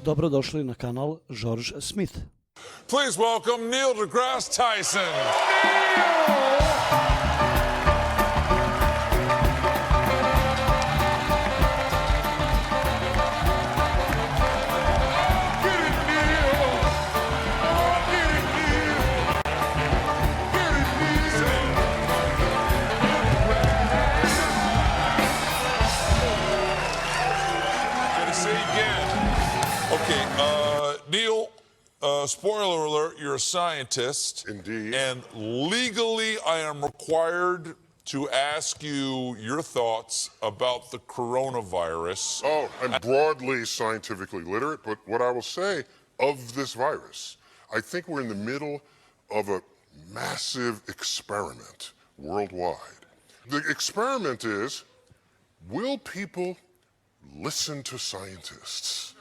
Dobrodošli na kanal George Smith. Please welcome Neil deGrasse Tyson. Neil, spoiler alert, you're a scientist. Indeed. And legally, I am required to ask you your thoughts about the coronavirus. Oh, I'm broadly scientifically literate, but what I will say of this virus, I think we're in the middle of a massive experiment worldwide. The experiment is, will people listen to scientists?